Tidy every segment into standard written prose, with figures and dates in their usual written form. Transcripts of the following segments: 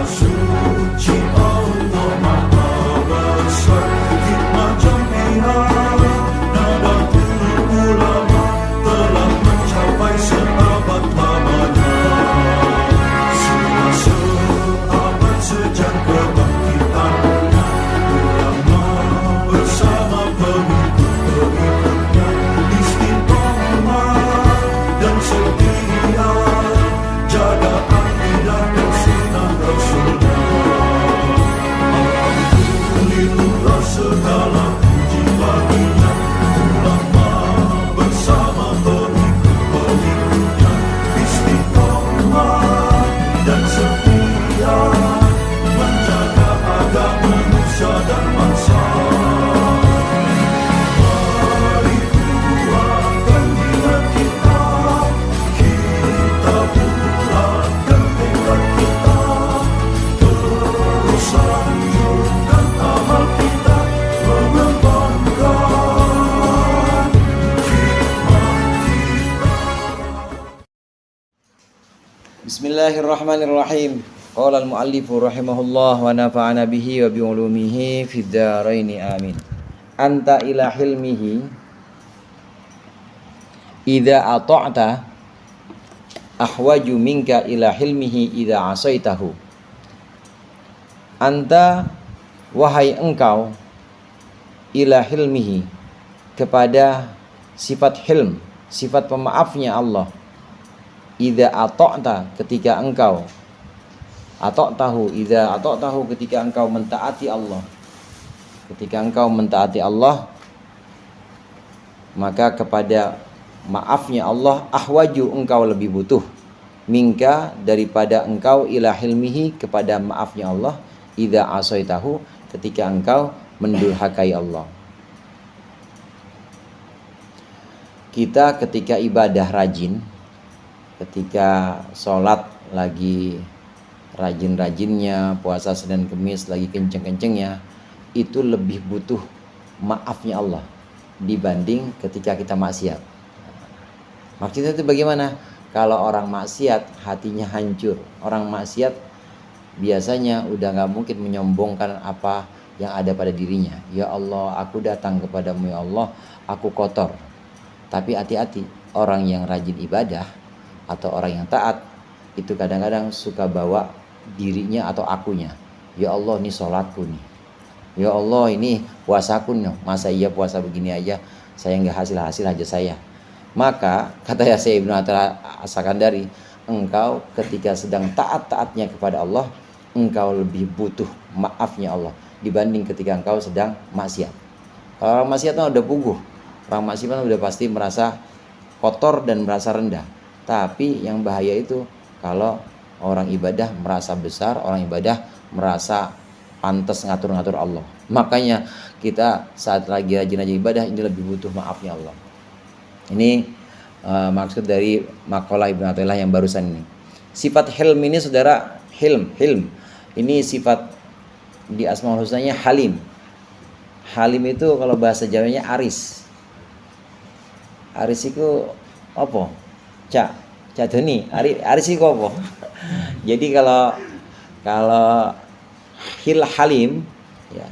suci Allah Maha Besar. Hikmah jami'ah Nahdlatul Ulama telah mencapai seabad lamanya. Sudah seabad sejak kebangkitannya, ulama bersama pengikut-pengikutnya istiqomah dan setia jaga akidah dan sunnah Rasulnya. Alhamdulillah segala puji baginya, ulama bersama pengikut-pengikutnya istiqomah dan setia menjaga agama manusia dan bangsa. Mari kuatkan niat kita, kita bulatkan tekad kita, terus lanjutkan amal kita, mengembangkan hikmah kita. Bismillahirrahmanirrahim. Qala al-muallifu rahimahullah wa nafa'ana bihi wa bi ulumihi fid dharaini amin. Anta ila hilmihi idza ata'ta ahwaju minka ila hilmihi idza asaitahu. Anta, wahai engkau, ila hilmihi, kepada sifat hilm, sifat pemaafnya Allah. Idza ata'ta, ketika engkau idza ata'tahu, ketika engkau mentaati Allah. Ketika engkau mentaati Allah, maka kepada maafnya Allah ahwaju, engkau lebih butuh, minka, daripada engkau, ila hilmihi, kepada maafnya Allah, idza asaitahu, ketika engkau mendurhakai Allah. Kita ketika ibadah rajin, ketika sholat lagi rajin-rajinnya, puasa Senin Kemis lagi kenceng-kencengnya, itu lebih butuh maafnya Allah dibanding ketika kita maksiat. Maksudnya itu bagaimana? Kalau orang maksiat hatinya hancur, orang maksiat biasanya udah gak mungkin menyombongkan apa yang ada pada dirinya. Ya Allah, aku datang kepadamu ya Allah, aku kotor. Tapi hati-hati, orang yang rajin ibadah atau orang yang taat itu kadang-kadang suka bawa dirinya atau akunya. Ya Allah, ini sholatku nih. Ya Allah, ini puasaku nih. Masa iya puasa begini aja saya nggak hasil aja saya. Maka kata Yahya Ibnu As-Sakandari, engkau ketika sedang taat-taatnya kepada Allah, engkau lebih butuh maafnya Allah dibanding ketika engkau sedang maksiat. Kalau orang maksiat udah puguh, orang maksiat udah pasti merasa kotor dan merasa rendah. Tapi yang bahaya itu kalau orang ibadah merasa besar, orang ibadah merasa pantas ngatur-ngatur Allah. Makanya kita saat lagi rajin-rajin ibadah ini lebih butuh maafnya Allah. Ini maksud dari makalah Ibnu Athaillah yang barusan ini. Sifat hilm ini saudara, hilm. Ini sifat di Asmaul Husnanya halim. Halim itu kalau bahasa Jawanya aris. Aris itu apa? Cak doni. Aris itu apa? Jadi kalau halim, ya,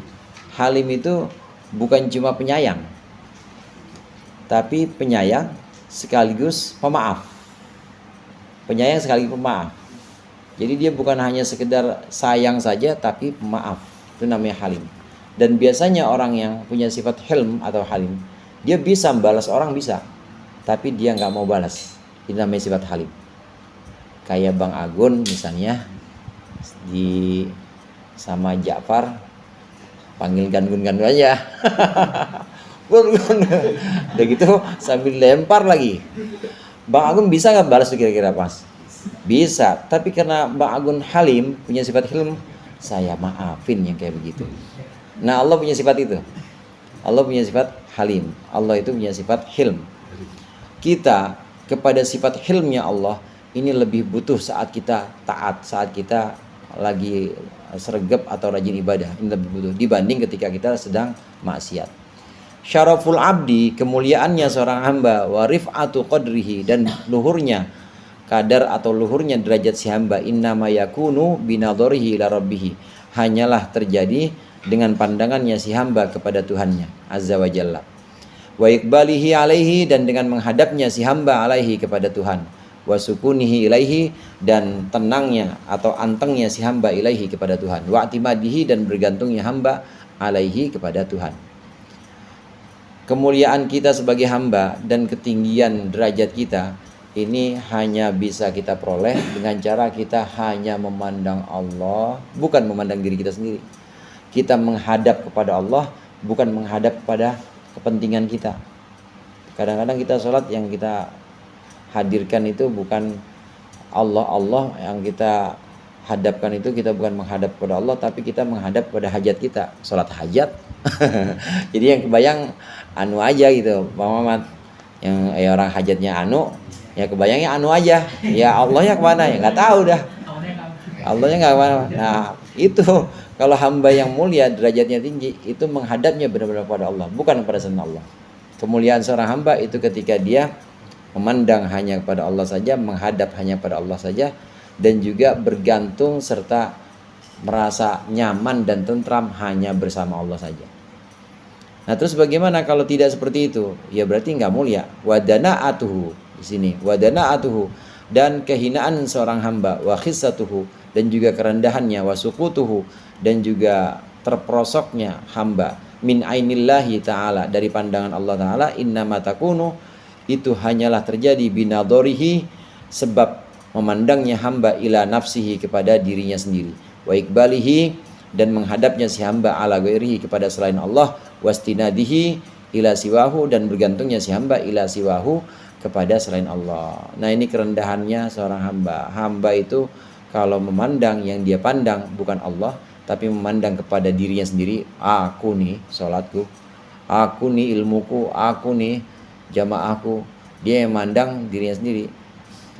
halim itu bukan cuma penyayang, tapi penyayang sekaligus pemaaf. Penyayang sekaligus pemaaf. Jadi dia bukan hanya sekedar sayang saja, tapi pemaaf. Itu namanya halim. Dan biasanya orang yang punya sifat hilm atau halim, dia bisa membalas orang, bisa, tapi dia nggak mau balas. Ini namanya sifat halim. Kayak Bang Agun misalnya di sama Ja'far, panggil Gun aja. Gun. Udah gitu sambil lempar lagi. Bang Agun bisa nggak balas tuh kira-kira pas? Bisa. Tapi karena Bang Agun halim, punya sifat hilm, saya maafin yang kayak begitu. Nah, Allah punya sifat itu. Allah punya sifat halim. Allah itu punya sifat hilm. Kita kepada sifat hilmnya Allah ini lebih butuh saat kita taat, saat kita lagi sregep atau rajin ibadah. Ini lebih butuh dibanding ketika kita sedang maksiat. Syaraful abdi, kemuliaannya seorang hamba, wa rif'atu qadrihi, dan luhurnya kadar atau luhurnya derajat si hamba innama yakunu binadharihi ila rabbih, hanyalah terjadi dengan pandangannya si hamba kepada Tuhannya azza wa jalla, wa iqbalihi alaihi, dan dengan menghadapnya si hamba alaihi kepada Tuhan, wa sukunihi ilaihi, dan tenangnya atau antengnya si hamba ilaihi kepada Tuhan, wa atimadihi, dan bergantungnya hamba alaihi kepada Tuhan. Kemuliaan kita sebagai hamba dan ketinggian derajat kita ini hanya bisa kita peroleh dengan cara kita hanya memandang Allah, bukan memandang diri kita sendiri. Kita menghadap kepada Allah, bukan menghadap kepada kepentingan kita. Kadang-kadang kita sholat yang kita hadirkan itu bukan Allah yang kita hadapkan, itu kita bukan menghadap kepada Allah, tapi kita menghadap kepada hajat kita, sholat hajat. Jadi yang kebayang anu aja gitu, Bang Mamat, yang orang hajatnya anu, ya kebayangnya anu aja, ya Allahnya kemana ya nggak tahu dah, Allahnya nggak kemana. Nah itu kalau hamba yang mulia derajatnya tinggi itu menghadapnya benar-benar pada Allah, bukan pada selain Allah. Kemuliaan seorang hamba itu ketika dia memandang hanya kepada Allah saja, menghadap hanya pada Allah saja, dan juga bergantung serta merasa nyaman dan tentram hanya bersama Allah saja. Nah terus bagaimana kalau tidak seperti itu? Ya berarti nggak mulia. Wadana'atuhu di sini, wadana'atuhu, dan kehinaan seorang hamba, wa khissatuhu, dan juga kerendahannya, wa suqutuhu, dan juga terperosoknya hamba, min ainillahi ta'ala, dari pandangan Allah Ta'ala, innama takunu, itu hanyalah terjadi binadharihi, sebab memandangnya hamba ila nafsihi, kepada dirinya sendiri, wa iqbalihi, dan menghadapnya si hamba ala ghairihi, kepada selain Allah, wastinadihi ila siwahu, dan bergantungnya si hamba ila siwahu, kepada selain Allah. Nah ini kerendahannya seorang hamba. Hamba itu kalau memandang, yang dia pandang bukan Allah, tapi memandang kepada dirinya sendiri. Aku nih sholatku, aku nih ilmuku, aku nih jamaahku. Dia yang memandang dirinya sendiri.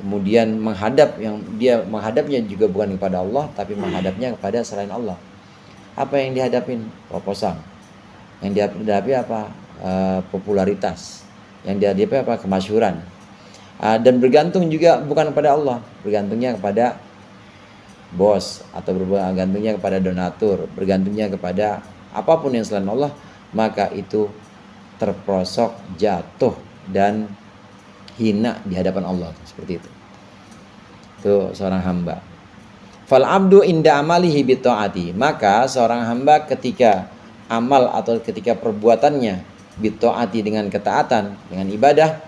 Kemudian menghadap, yang dia menghadapnya juga bukan kepada Allah, tapi menghadapnya kepada selain Allah. Apa yang dihadapin? Proposal. Yang dihadapi apa? Popularitas. Yang dihadapi apa? Kemasyhuran. Dan bergantung juga bukan kepada Allah, bergantungnya kepada bos, atau bergantungnya kepada donatur, bergantungnya kepada apapun yang selain Allah, maka itu terperosok, jatuh, dan hina di hadapan Allah, seperti itu. Itu seorang hamba. Fal abdu inda amalihi bi taati, maka seorang hamba ketika amal atau ketika perbuatannya bi taati, dengan ketaatan, dengan ibadah,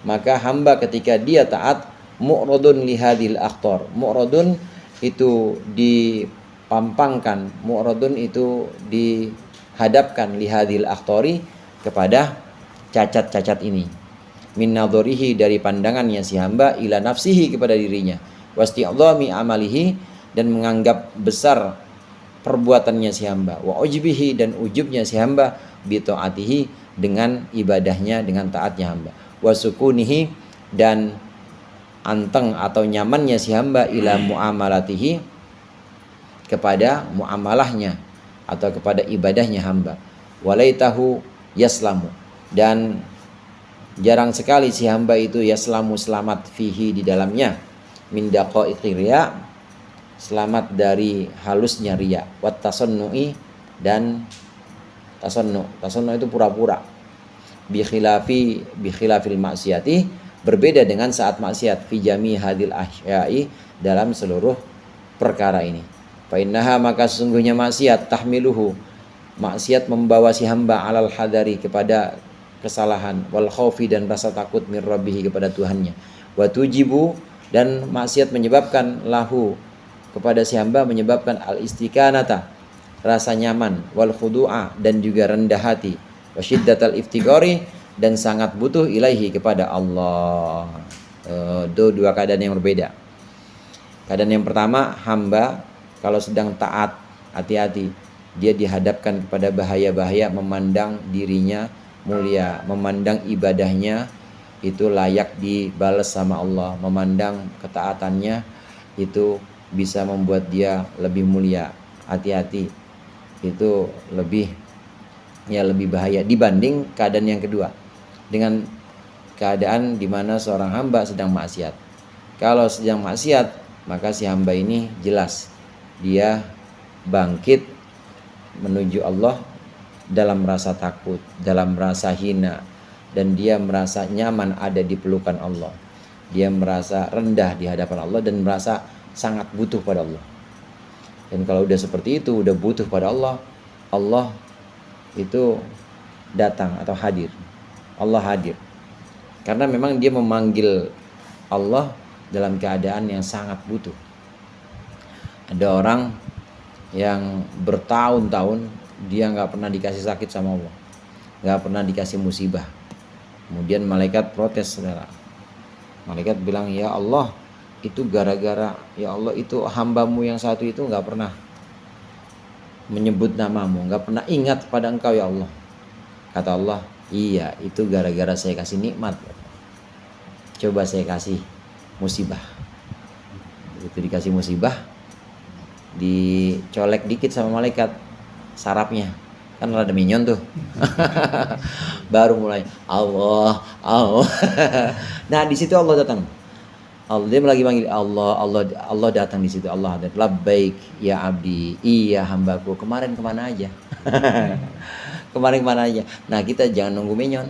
maka hamba ketika dia taat, mu'radun li hadhil akhtar. Mu'radun itu dipampangkan, mu'radun itu dihadapkan li hadhil akhtari, kepada cacat-cacat ini, min nadharihi, dari pandangannya si hamba, ila nafsihi, kepada dirinya, wasti'dhami amalihi, dan menganggap besar perbuatannya si hamba, wa ujbihi, dan ujubnya si hamba, bi taatihi, dengan ibadahnya, dengan taatnya hamba, wa sukunihi, dan anteng atau nyamannya si hamba, ila muamalatihi, kepada muamalahnya atau kepada ibadahnya hamba, walaitahu yaslamu, dan jarang sekali si hamba itu yaslamu, selamat, fihi, di dalamnya, min daqaiqi riya, selamat dari halusnya riya, wat tasannu'i, dan tasannu itu pura-pura, bi khilafil maksiati, berbeda dengan saat maksiat, fi jami hadil ahya'i, dalam seluruh perkara ini. Fa innaha, maka sesungguhnya maksiat, tahmiluhu, maksiat membawa si hamba, alal hadari, kepada kesalahan, wal khaufi, dan rasa takut, min rabbihi, kepada Tuhannya, wa tujibu, dan maksiat menyebabkan lahu, kepada si hamba, menyebabkan al istiqanata, rasa nyaman, wal khudu'a, dan juga rendah hati, wa syiddatal iftigari, dan sangat butuh ilaihi, kepada Allah. Itu dua keadaan yang berbeda. Keadaan yang pertama, hamba kalau sedang taat, hati-hati, dia dihadapkan kepada bahaya-bahaya, memandang dirinya mulia, memandang ibadahnya itu layak dibalas sama Allah, memandang ketaatannya itu bisa membuat dia lebih mulia. Hati-hati, itu lebih bahaya dibanding keadaan yang kedua, dengan keadaan di mana seorang hamba sedang maksiat. Kalau sedang maksiat, maka si hamba ini jelas dia bangkit menuju Allah dalam rasa takut, dalam rasa hina, dan dia merasa nyaman ada di pelukan Allah. Dia merasa rendah di hadapan Allah dan merasa sangat butuh pada Allah. Dan kalau udah seperti itu, udah butuh pada Allah, Allah itu datang atau hadir. Allah hadir. Karena memang dia memanggil Allah dalam keadaan yang sangat butuh. Ada orang yang bertahun-tahun dia nggak pernah dikasih sakit sama Allah, nggak pernah dikasih musibah. Kemudian malaikat protes, saudara. Malaikat bilang, ya Allah, itu gara-gara ya Allah itu hambamu yang satu itu nggak pernah menyebut namamu, nggak pernah ingat pada engkau ya Allah. Kata Allah, iya itu gara-gara saya kasih nikmat, coba saya kasih musibah. Itu dikasih musibah, dicolek dikit sama malaikat sarafnya, kan rada minyon tuh. Baru mulai Allah. Nah di situ Allah datang. Allah dia lagi panggil Allah datang di situ. Allah ada, labbaik ya abdi, iya hambaku. Kemarin kemana aja? Kemarin kemana aja? Nah kita jangan nunggu minyon.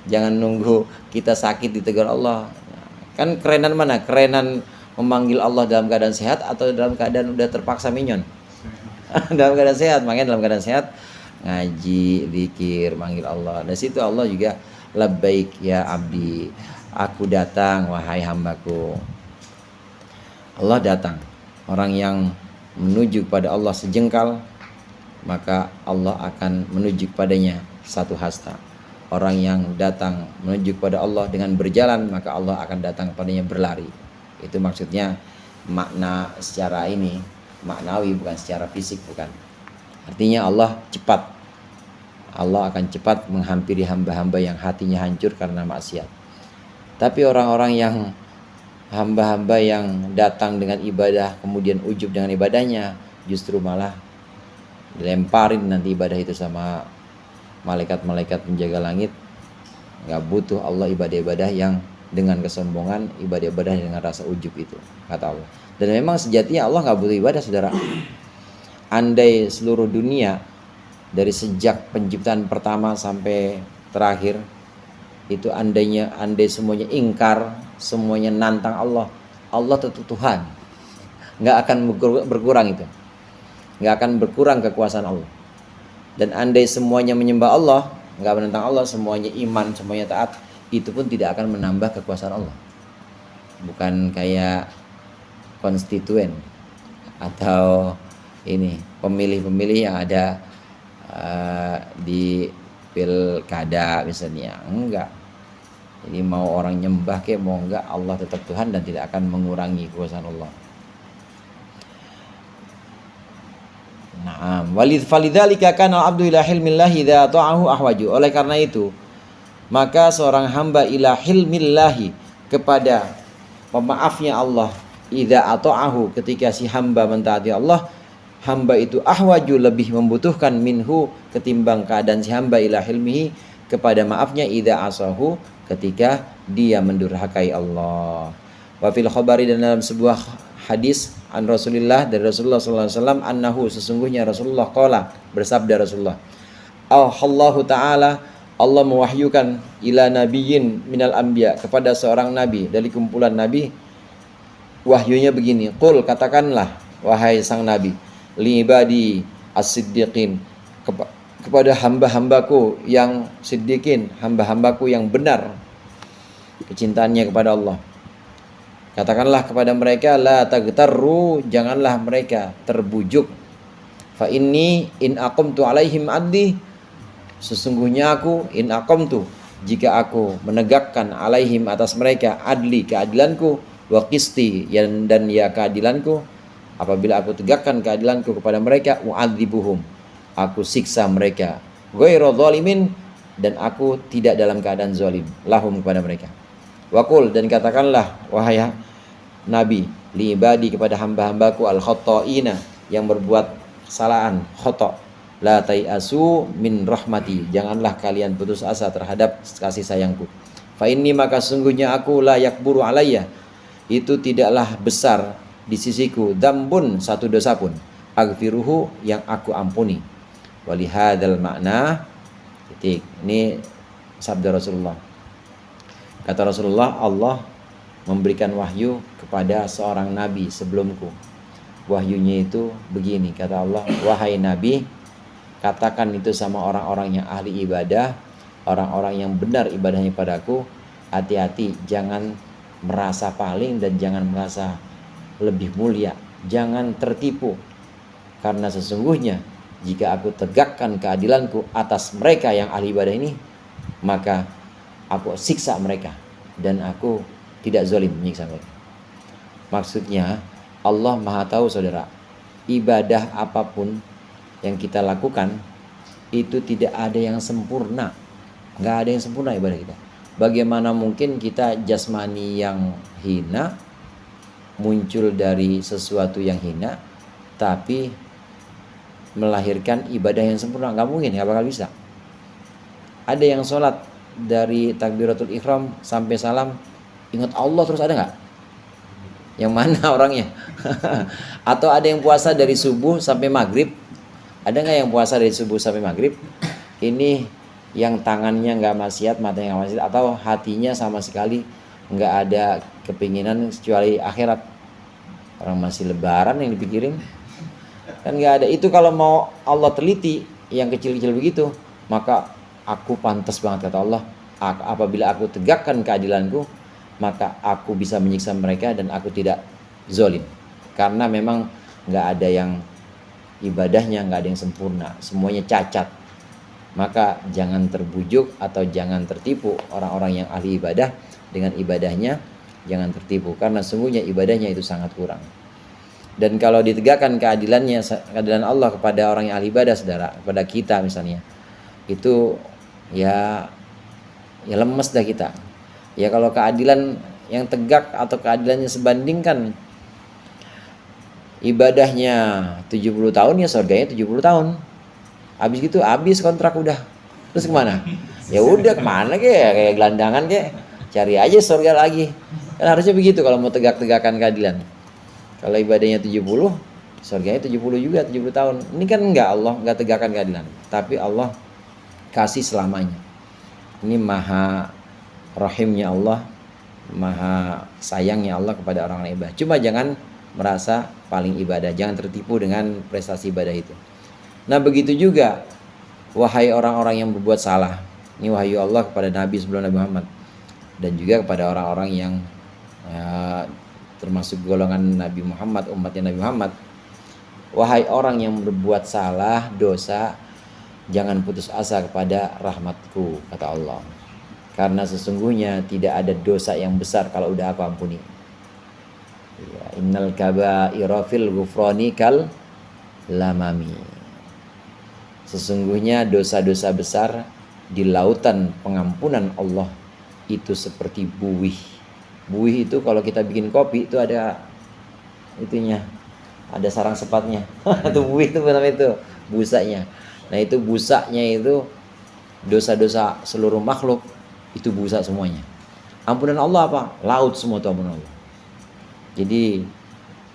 Jangan nunggu kita sakit ditegur Allah. Kan kerenan mana? Kerenan memanggil Allah dalam keadaan sehat atau dalam keadaan udah terpaksa minyon? Dalam keadaan sehat. Makanya dalam keadaan sehat ngaji, zikir, manggil Allah. Dan situ Allah juga labbaik ya abdi, aku datang wahai hambaku. Allah datang. Orang yang menuju pada Allah sejengkal, maka Allah akan menuju padanya satu hasta. Orang yang datang menuju pada Allah dengan berjalan, maka Allah akan datang padanya berlari. Itu maksudnya makna secara ini, maknawi, bukan secara fisik, bukan. Artinya Allah cepat. Allah akan cepat menghampiri hamba-hamba yang hatinya hancur karena maksiat. Tapi orang-orang yang hamba-hamba yang datang dengan ibadah kemudian ujub dengan ibadahnya, justru malah dilemparin nanti ibadah itu sama malaikat-malaikat penjaga langit. Nggak butuh Allah ibadah-ibadah yang dengan kesombongan, ibadah-ibadah dengan rasa ujub itu, kata Allah. Dan memang sejatinya Allah nggak butuh ibadah, saudara. Andai seluruh dunia dari sejak penciptaan pertama sampai terakhir itu andai semuanya ingkar, semuanya nantang Allah, Allah tetap Tuhan, nggak akan berkurang itu, nggak akan berkurang kekuasaan Allah. Dan andai semuanya menyembah Allah, nggak menentang Allah, semuanya iman, semuanya taat, itu pun tidak akan menambah kekuasaan Allah. Bukan kayak konstituen atau ini pemilih-pemilih yang ada di pilkada misalnya, enggak. Jadi mau orang nyembah ke mau enggak, Allah tetap Tuhan dan tidak akan mengurangi kekuasaan Allah. Naam, walidzalika kana abdu ila hilmillahi idza ta'ahu ahwaju. Oleh karena itu, maka seorang hamba ila hilmillahi, kepada pemaafnya Allah, idza ata'ahu, ketika si hamba mentaati Allah, hamba itu ahwaju, lebih membutuhkan minhu, ketimbang keadaan si hamba ila hilmihi, kepada maafnya idza asahu, ketika dia mendurhakai Allah. Wa fil khabari, dan dalam sebuah hadis an Rasulillah, dari Rasulullah sallallahu alaihi wasallam, annahu, sesungguhnya Rasulullah qala, bersabda Rasulullah, Allahu taala, Allah mewahyukan ila nabiyyin minal anbiya, kepada seorang nabi dari kumpulan nabi. Wahyunya begini, qul, katakanlah wahai sang nabi, li ibadi as-siddiqin, kepada hamba-hambaku yang siddiqin, hamba-hambaku yang benar kecintaannya kepada Allah. Katakanlah kepada mereka, la tagtarru, janganlah mereka terbujuk. Fa inni in aqamtu alaihim adli, sesungguhnya aku in aqamtu, jika aku menegakkan alaihim, atas mereka, adli, keadilanku, wa qisti, dan ya keadilanku, apabila aku tegakkan keadilanku kepada mereka, u'adzibuhum, aku siksa mereka, ghairu zalimin, dan aku tidak dalam keadaan zalim, lahum, kepada mereka. Waqul, dan katakanlah wahai Nabi, li ibadi, kepada hamba-hambaku, al khotoina, yang berbuat kesalahan, khoto, la tai'asu min rahmati, janganlah kalian putus asa terhadap kasih sayangku. Fa inni, maka sungguhnya aku, la yakburu alayya, itu tidaklah besar di sisiku dzambun, satu dosa pun, aghfiruhu, yang aku ampuni. Walihadzal makna titik. Ini sabda Rasulullah. Kata Rasulullah, Allah memberikan wahyu kepada seorang nabi sebelumku. Wahyunya itu begini, kata Allah, wahai nabi, katakan itu sama orang-orang yang ahli ibadah, orang-orang yang benar ibadahnya padaku, hati-hati, jangan merasa paling dan jangan merasa lebih mulia, jangan tertipu, karena sesungguhnya jika aku tegakkan keadilanku atas mereka yang ahli ibadah ini, maka aku siksa mereka dan aku tidak zalim menyiksa mereka. Maksudnya Allah Maha tahu, saudara, ibadah apapun yang kita lakukan itu tidak ada yang sempurna. Nggak ada yang sempurna ibadah kita. Bagaimana mungkin kita jasmani yang hina muncul dari sesuatu yang hina tapi melahirkan ibadah yang sempurna? Nggak mungkin, nggak bakal bisa. Ada yang sholat dari takbiratul ihram sampai salam ingat Allah terus, ada nggak? Yang mana orangnya? Atau ada yang puasa dari subuh sampai maghrib? Ada nggak yang puasa dari subuh sampai maghrib? Ini yang tangannya nggak maksiat, matanya nggak maksiat, atau hatinya sama sekali nggak ada kepinginan kecuali akhirat. Orang masih lebaran yang dipikirin, kan nggak ada. Itu kalau mau Allah teliti yang kecil-kecil begitu, maka aku pantas banget, kata Allah, apabila aku tegakkan keadilanku, maka aku bisa menyiksa mereka dan aku tidak zalim. Karena memang nggak ada yang ibadahnya nggak ada yang sempurna, semuanya cacat. Maka jangan terbujuk atau jangan tertipu orang-orang yang ahli ibadah dengan ibadahnya, jangan tertipu karena sungguhnya ibadahnya itu sangat kurang. Dan kalau ditegakkan keadilannya, keadilan Allah kepada orang yang ahli ibadah, saudara, kepada kita misalnya, itu ya lemes dah kita. Ya kalau keadilan yang tegak atau keadilannya sebandingkan ibadahnya 70 tahun, ya surganya 70 tahun. Habis gitu habis kontrak udah. Terus kemana? Ya udah kemana kayak gelandangan kayak cari aja surga lagi. Kan harusnya begitu kalau mau tegak-tegakkan keadilan. Kalau ibadahnya 70, surganya 70 juga, 70 tahun. Ini kan enggak, Allah enggak tegakkan keadilan, tapi Allah kasih selamanya. Ini maha rahimnya Allah, maha sayangnya Allah kepada orang ibadah. Cuma jangan merasa paling ibadah, jangan tertipu dengan prestasi ibadah itu. Nah begitu juga wahai orang-orang yang berbuat salah. Ini wahyu Allah kepada Nabi sebelum Nabi Muhammad, dan juga kepada orang-orang yang termasuk golongan Nabi Muhammad, umatnya Nabi Muhammad. Wahai orang yang berbuat salah, dosa, jangan putus asa kepada rahmatku, kata Allah. Karena sesungguhnya tidak ada dosa yang besar kalau udah aku ampuni. Ya, innal kaba'ira fil ghufrani kal lamami. Sesungguhnya dosa-dosa besar di lautan pengampunan Allah itu seperti buih. Buih itu kalau kita bikin kopi itu ada itunya, ada sarang sepatnya. Itu buih itu namanya, itu busanya. Nah itu busanya itu dosa-dosa seluruh makhluk itu busa semuanya. Ampunan Allah apa? Laut semua itu ampunan Allah. Jadi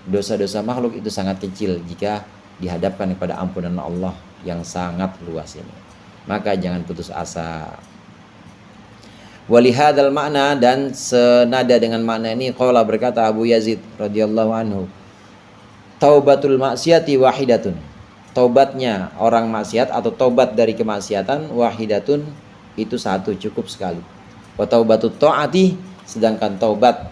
dosa-dosa makhluk itu sangat kecil jika dihadapkan kepada ampunan Allah yang sangat luas ini. Maka jangan putus asa. Walihadzal makna, dan senada dengan makna ini qala, berkata Abu Yazid radhiyallahu anhu, taubatul maksiati wahidatun. Taubatnya orang maksiat atau taubat dari kemaksiatan wahidatun, itu satu, cukup sekali. Wa taubatut taati, sedangkan taubat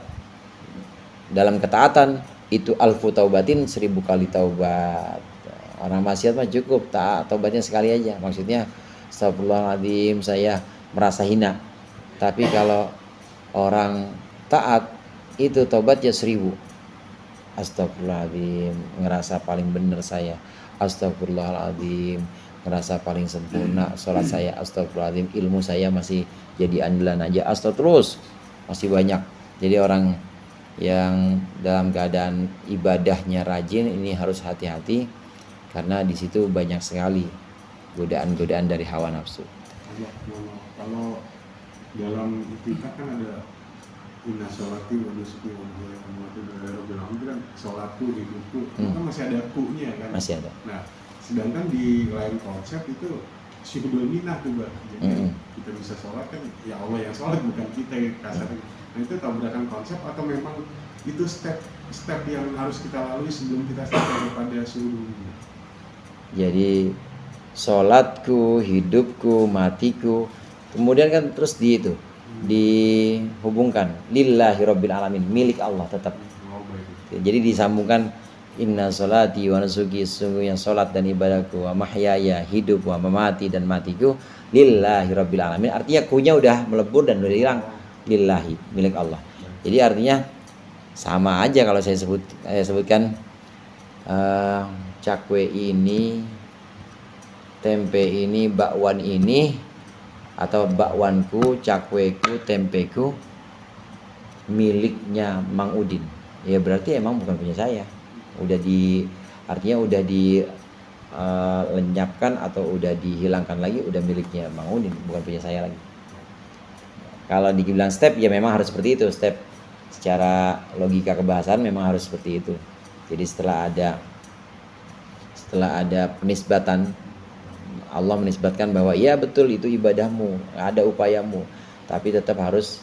dalam ketaatan itu alfu taubatin, 1000 kali taubat. Orang maksiat mah cukup taubatnya sekali aja. Maksudnya astagfirullahaladzim, saya merasa hina. Tapi kalau orang taat itu taubatnya 1000. Astagfirullahaladzim, ngerasa paling benar saya. Astagfirullahaladzim, ngerasa paling sempurna sholat saya. Astagfirullahaladzim, ilmu saya masih jadi andalan aja. Terus masih banyak. Jadi orang yang dalam keadaan ibadahnya rajin ini harus hati-hati, karena di situ banyak sekali godaan-godaan dari hawa nafsu. Kalau dalam itikaf kan ada inna sholati wa nusuki wa mahya wa mamati lillahi rabbil alamin itu kan sholatku, hidupku, itu kan masih ada ku-nya kan. Masih ada. Nah, sedangkan di lain konsep itu syuhudul minah tuh Mbak. Jadi kita bisa sholat kan ya Allah yang sholat bukan kita kasarnya. Nah itu tabrakan konsep atau memang itu step yang harus kita lalui sebelum kita sampai pada syuhudul minah. Jadi sholatku, hidupku, matiku, kemudian kan terus dihubungkan lillahi rabbil alamin, milik Allah tetap. Oh, baik. Jadi disambungkan inna sholati wa nusuki, sungguhnya sholat dan ibadahku, wa mahyaya, hidup, wa mamati dan matiku lillahi rabbil alamin. Artinya kunya udah melebur dan udah hilang, lillahi, milik Allah. Jadi artinya sama aja kalau saya sebutkan cakwe ini, tempe ini, bakwan ini, atau bakwanku, cakweku, tempeku miliknya Mang Udin. Ya berarti emang bukan punya saya. Artinya udah lenyapkan atau udah dihilangkan lagi, udah miliknya Mang Udin, bukan punya saya lagi. Kalau dibilang step ya memang harus seperti itu, step secara logika kebahasan memang harus seperti itu. Jadi setelah ada penisbatan, Allah menisbatkan bahwa ya betul itu ibadahmu, ada upayamu, tapi tetap harus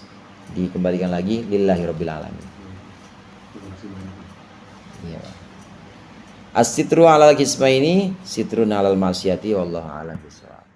dikembalikan lagi lillahi rabbil alamin. Terima kasih banyak. Iya. As-sitru 'alal qismaini, sitrun 'alal ma'siyati wallahu a'lam bishawab.